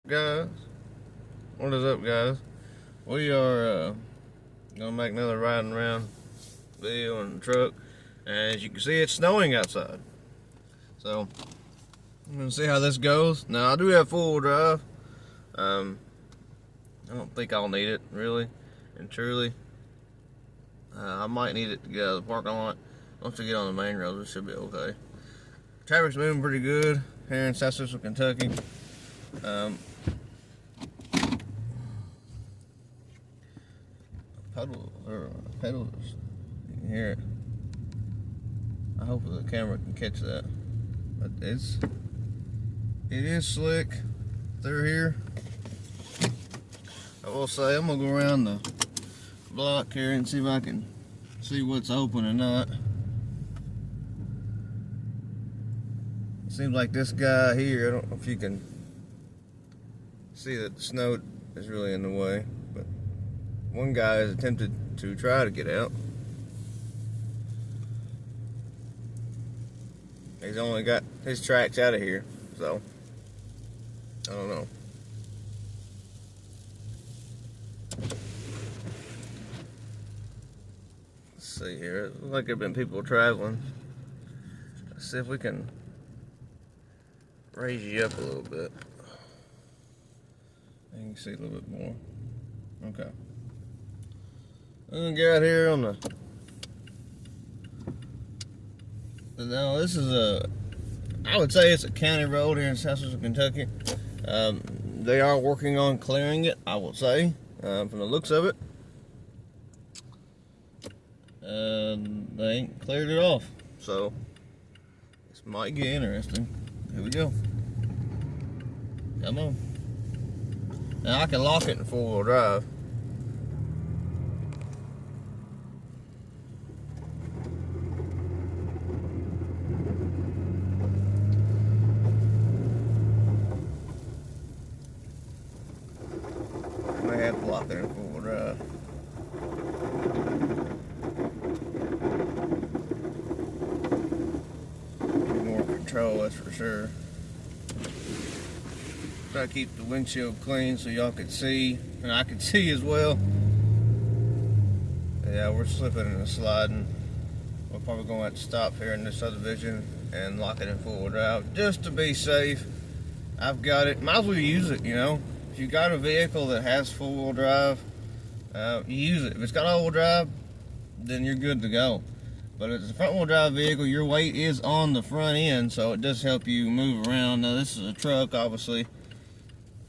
Guys, what is up, guys? We are gonna make another riding around video in the truck, and as you can see, it's snowing outside. So I'm gonna see how this goes. Now I do have four-wheel drive. I don't think I'll need it really and truly. I might need it to get out of the parking lot. Once we get on the main road, it should be okay. Traffic's moving pretty good here in South Central Kentucky. Pedals, you can hear it. I hope the camera can catch that. But it is slick through here. I will say I'm gonna go around the block here and see if I can see what's open or not. It seems like this guy here, I don't know if you can see that the snow is really in the way, but one guy has attempted to try to get out. He's only got his tracks out of here, so I don't know. Let's see here. It looks like there have been people traveling. Let's see if we can raise you up a little bit. You can see a little bit more. Okay. I'm gonna get out here on the. Now this is I would say it's a county road here in South Central Kentucky. They are working on clearing it, I will say, from the looks of it. They ain't cleared it off, so this might get interesting. Here we go. Come on. Now I can lock it in four-wheel drive. I may have to lock it in four-wheel drive. More control, that's for sure. Try to keep the windshield clean so y'all can see, and I can see as well. Yeah, we're slipping and sliding. We're probably going to have to stop here in this subdivision and lock it in four-wheel drive just to be safe. I've got it. Might as well use it, you know. If you got a vehicle that has four-wheel drive, you use it. If it's got all-wheel drive, then you're good to go. But if it's a front-wheel drive vehicle, your weight is on the front end, so it does help you move around. Now, this is a truck, obviously.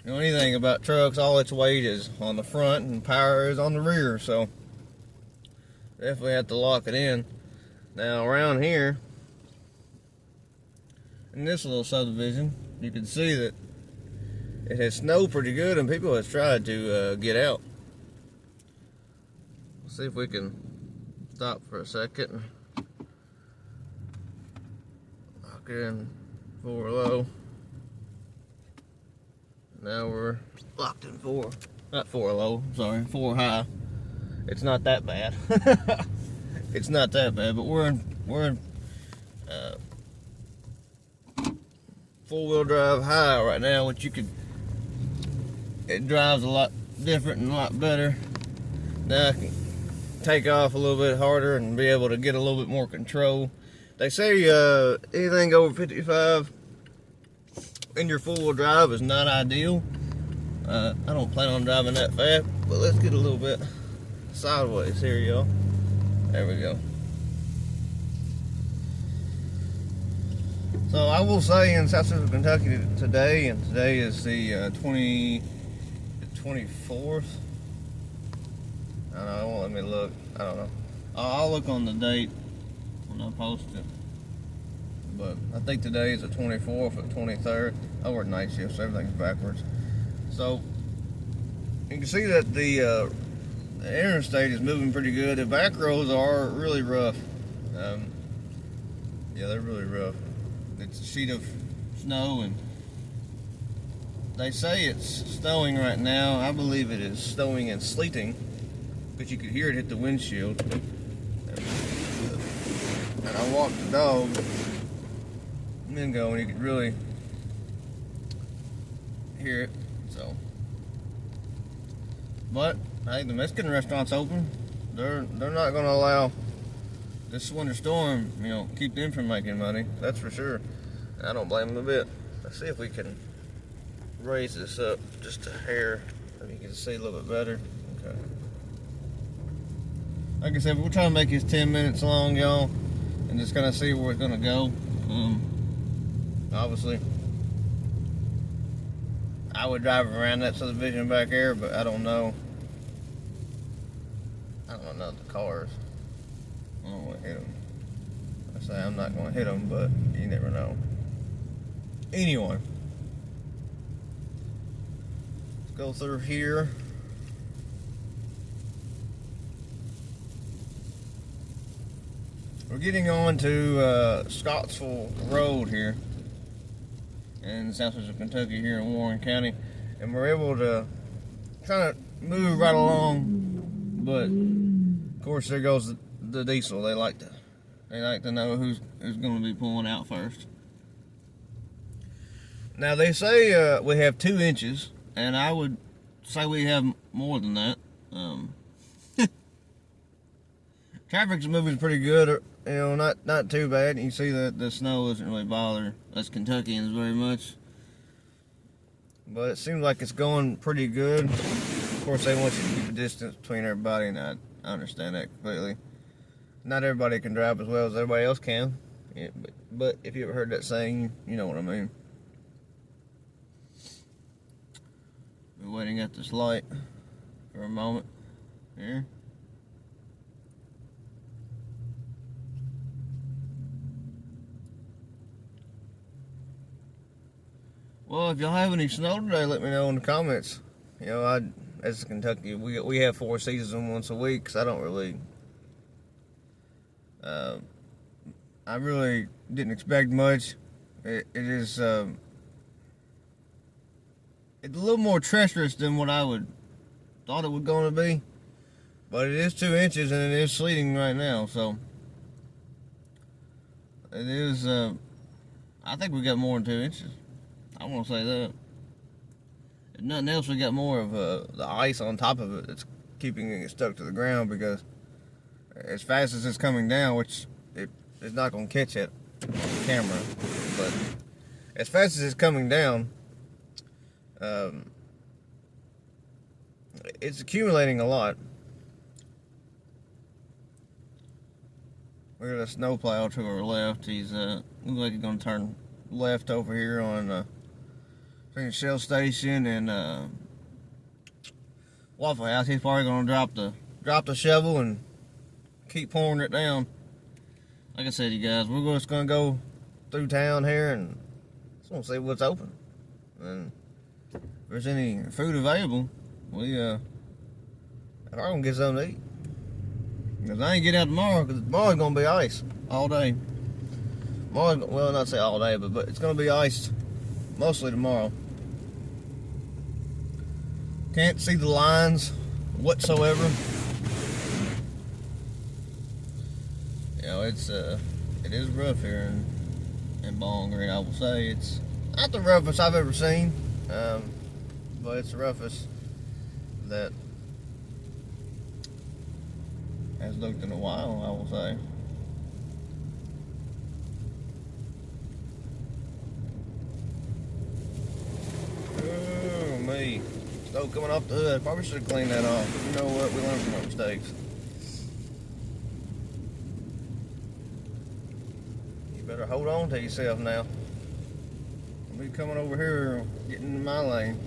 You know anything about trucks, all its weight is on the front and power is on the rear, so definitely have to lock it in. Now around here, in this little subdivision, you can see that it has snowed pretty good and people have tried to get out. Let's see if we can stop for a second. Lock it in four low. Now we're locked in four. Not four low, sorry, four high. It's not that bad. It's not that bad, but we're in four-wheel drive high right now, which it drives a lot different and a lot better. Now I can take off a little bit harder and be able to get a little bit more control. They say anything over 55 in your four-wheel drive is not ideal. I don't plan on driving that fast, but let's get a little bit sideways here, y'all. There we go. So I will say in South Central Kentucky today, and today is the 24th. I don't know, it won't let me look. I don't know. I'll look on the date when I post it. But I think today is the 24th or the 23rd. I work night shift, so everything's backwards. So you can see that the interstate is moving pretty good. The back roads are really rough. Yeah, they're really rough. It's a sheet of snow, and they say it's snowing right now. I believe it is snowing and sleeting, but you could hear it hit the windshield. And I walked the dog a minute ago, and you could really hear it So, but hey, the Mexican restaurant's open. They're not going to allow this winter storm, keep them from making money. That's for sure. I don't blame them a bit. Let's see if we can raise this up just a hair so you can see a little bit better. Okay. Like I said, we're trying to make this 10 minutes long, y'all, and just kind of see where it's going to go. Obviously, I would drive around that subdivision back there, but I don't know. I don't know the cars. I don't want to hit them. I say I'm not going to hit them, but you never know. Anyway, let's go through here. We're getting on to Scottsville Road here in southwestern Kentucky here in Warren County, and we're able to kind of move right along, but of course there goes the diesel. They like to know who's going to be pulling out first. Now they say we have 2 inches, and I would say we have more than that. Traffic's moving pretty good, not too bad. You see that the snow doesn't really bother us Kentuckians very much, but it seems like it's going pretty good. Of course, they want you to keep a distance between everybody, and I understand that completely. Not everybody can drive as well as everybody else can, but if you ever heard that saying, you know what I mean. We're waiting at this light for a moment here. Well, if y'all have any snow today, let me know in the comments. As a Kentucky, we have 4 seasons once a week, so I don't really. I really didn't expect much. It is. It's a little more treacherous than what I thought it was going to be, but it is 2 inches and it is sleeting right now, so it is. I think we got more than 2 inches. I want to say that. If nothing else, we got more of the ice on top of it that's keeping it stuck to the ground, because as fast as it's coming down, which it's not going to catch it on the camera, but as fast as it's coming down, it's accumulating a lot. We got a snowplow to our left. He's looks like he's going to turn left over here on Shell Station and Waffle House. He's probably going to drop the shovel and keep pouring it down. Like I said, you guys, we're just going to go through town here and just want to see what's open. And if there's any food available, we are going to get something to eat. Because I ain't get out tomorrow, because tomorrow's going to be ice all day. Well, not say all day, but it's going to be iced mostly tomorrow. Can't see the lines whatsoever. It is rough here in Bowling Green. I will say it's not the roughest I've ever seen, but it's the roughest that has looked in a while, I will say. Oh, me. Snow coming off the hood. Probably should have cleaned that off. You know what? We learn from our mistakes. You better hold on to yourself now. I'll be coming over here, getting in my lane.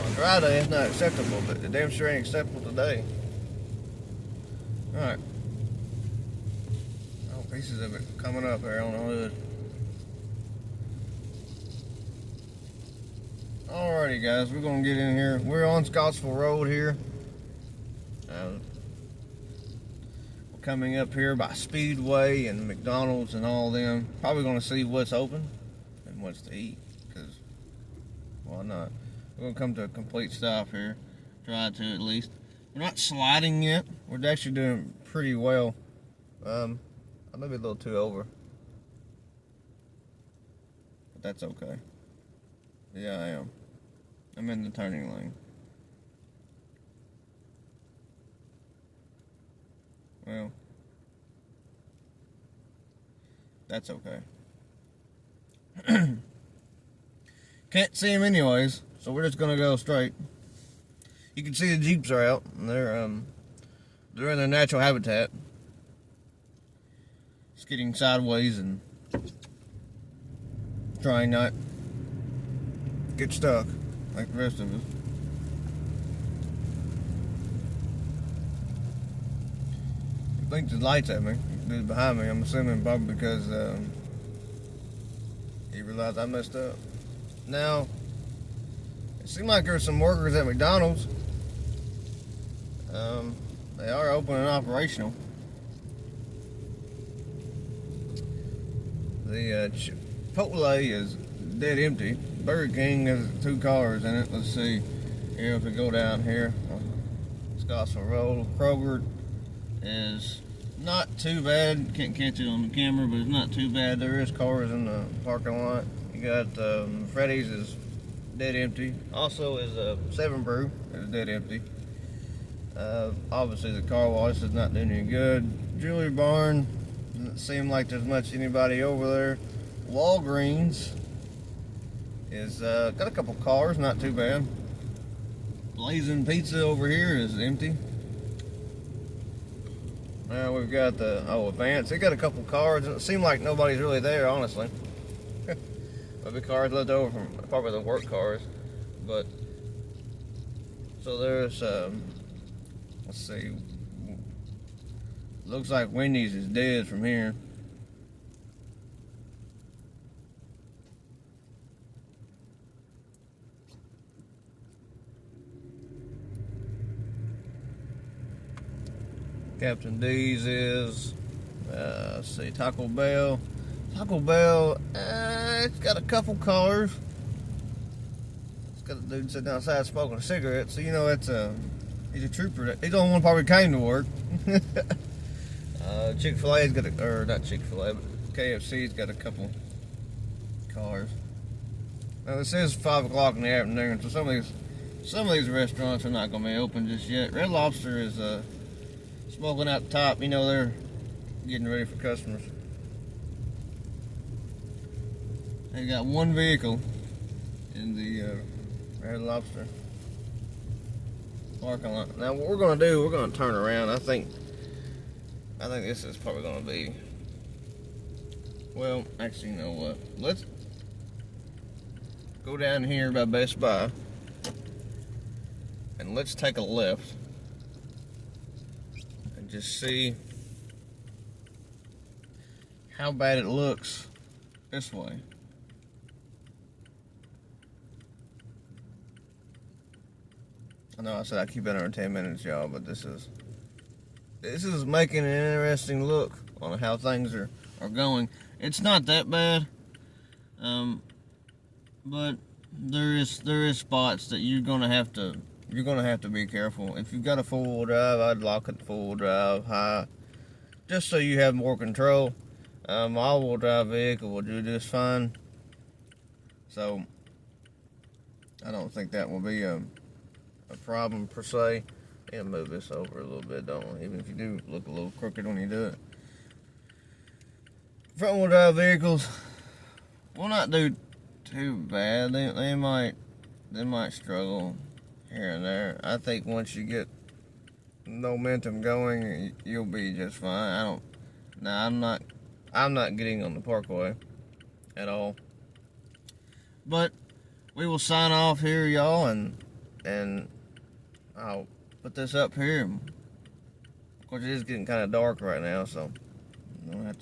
On dry day, it's not acceptable, but the damn sure ain't acceptable today. Alright. Oh, pieces of it coming up there on the hood. Alrighty, guys, we're gonna get in here. We're on Scottsville Road here. We're coming up here by Speedway and McDonald's and all them. Probably gonna see what's open and what's to eat, because why not? We're gonna come to a complete stop here. Try to, at least. We're not sliding yet. We're actually doing pretty well. I may be a little too over, but that's okay. Yeah, I am. I'm in the turning lane. Well, that's okay. Can't see them anyways, so we're just gonna go straight. You can see the Jeeps are out, and they're in their natural habitat. Skidding sideways and trying not get stuck like the rest of us. He blinked his lights at me. He was behind me. I'm assuming probably because he realized I messed up. Now, it seemed like there's some workers at McDonald's. They are open and operational. The Chipotle is dead empty. Burger King has 2 cars in it. Let's see. Here, if we go down here, Scottsville Road. Kroger is not too bad. Can't catch it on the camera, but it's not too bad. There is cars in the parking lot. You got Freddy's is dead empty. Also is 7 Brew is dead empty. Obviously the car wash is not doing any good. Jewelry Barn doesn't seem like there's much anybody over there. Walgreens is got a couple cars, not too bad. Blazing Pizza over here is empty. Now we've got the Advance. They got a couple cars. It seems like nobody's really there, honestly. Maybe cars left over from probably the work cars. But so there's let's see. Looks like Wendy's is dead from here. Captain D's is, let's see, Taco Bell. Taco Bell, it's got a couple cars. It's got a dude sitting outside smoking a cigarette, so you know it's he's a trooper. He's the only one probably came to work. Chick-fil-A's got or not Chick-fil-A, but KFC's got a couple cars. Now this is 5 o'clock in the afternoon, so some of these restaurants are not going to be open just yet. Red Lobster is smoking out the top. You know, they're getting ready for customers. They got 1 vehicle in the Red Lobster parking lot. Now what we're going to do, we're going to turn around. I think this is probably going to be, well, actually, you know what? Let's go down here by Best Buy and let's take a left and just see how bad it looks this way. I know I said I keep it under 10 minutes, y'all, but this is making an interesting look on how things are going. It's not that bad, but there is spots that you're gonna have to be careful. If you've got a 4-wheel drive, I'd lock it 4-wheel drive high, just so you have more control. My all-wheel drive vehicle will do just fine, so I don't think that will be a problem per se. And move this over a little bit, don't we? Even if you do look a little crooked when you do it. Front wheel drive vehicles will not do too bad. They might struggle here and there. I think once you get momentum going, you'll be just fine. I'm not getting on the parkway at all. But we will sign off here, y'all, and I'll put this up here. Of course, it is getting kind of dark right now, so you ain't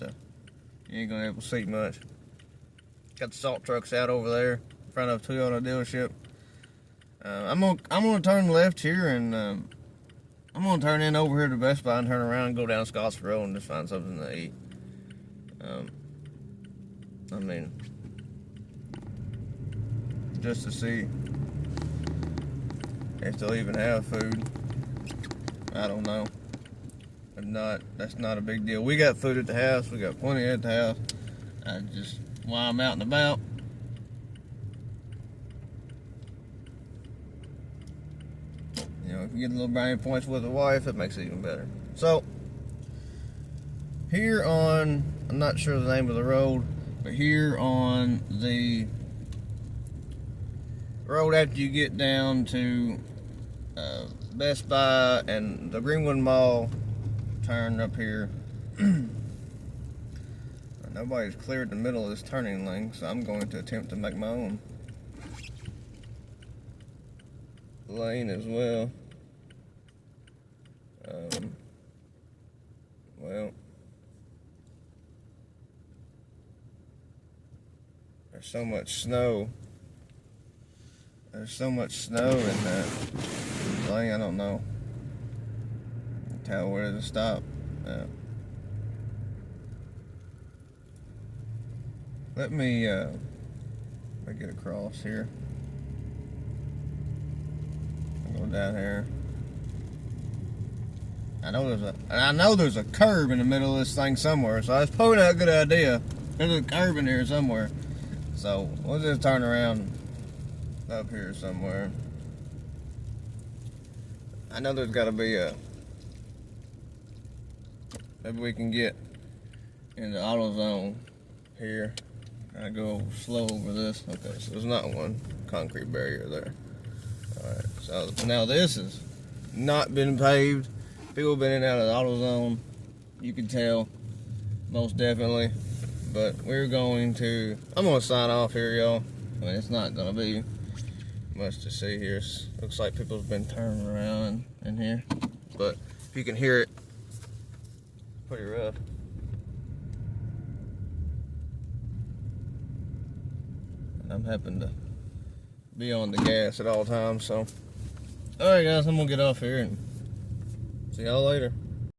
gonna be able to see much. Got the salt trucks out over there in front of Toyota dealership. I'm gonna turn left here, and I'm gonna turn in over here to Best Buy and turn around and go down Scottsville Road and just find something to eat. I mean, just to see if they'll even have food. I don't know. If not, that's not a big deal. We got food at the house. We got plenty at the house. While I'm out and about, if you get a little brownie points with the wife, it makes it even better. So, here on, I'm not sure the name of the road, but here on the road after you get down to Best Buy and the Greenwood Mall, turn up here. Nobody's cleared the middle of this turning lane, so I'm going to attempt to make my own lane as well. Well, there's so much snow. There's so much snow in that lane, I don't know. I can tell where to stop. Let me get across here. I'll go down here. I know there's a curb in the middle of this thing somewhere, so that's probably not a good idea. There's a curb in here somewhere. So we'll just turn around up here somewhere. I know there's got to be a. Maybe we can get in the AutoZone here. I go slow over this. Okay, so there's not one concrete barrier there. Alright, so now this has not been paved. People have been in and out of the AutoZone. You can tell, most definitely. But I'm going to sign off here, y'all. I mean, it's not going to be much to see here. Looks like people's been turning around in here. But if you can hear it, pretty rough. I'm having to be on the gas at all times, so. Alright guys, I'm gonna get off here and see y'all later.